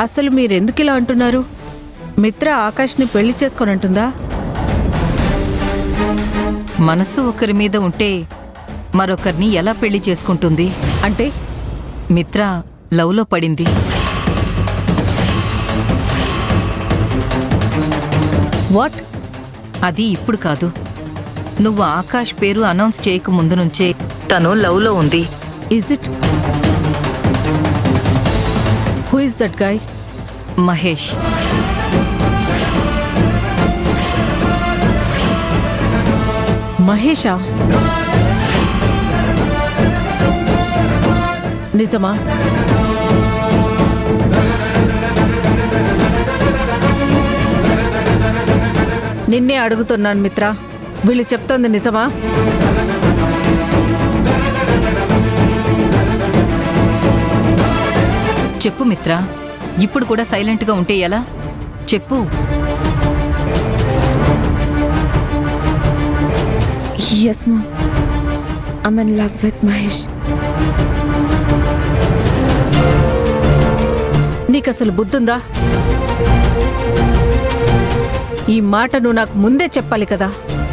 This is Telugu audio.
అసలు మీరెందుకిలా అంటున్నారు? మిత్ర ఆకాష్ని పెళ్లి చేసుకోనంటుందా? మనసు ఒకరి మీద ఉంటే మరొకరిని ఎలా పెళ్లి చేసుకుంటుంది? అంటే మిత్ర లవ్లో పడింది. వాట్? అది ఇప్పుడు కాదు, నువ్వు ఆకాష్ పేరు అనౌన్స్ చేయక ముందు నుంచే తను లవ్లో ఉంది. Is it? Who is that guy? Mahesh. మహేషా? నిజమా? నిన్నే అడుగుతున్నాను మిత్ర, వీళ్ళు చెప్తోంది నిజమా? చెప్పు మిత్ర, ఇప్పుడు కూడా సైలెంట్గా ఉంటే ఎలా? చెప్పు. Yes, Mom. I'm in love with Mahesh. నీకసలు బుద్ధుందా? ఈ మాట నువ్వు నాకు ముందే చెప్పాలి కదా.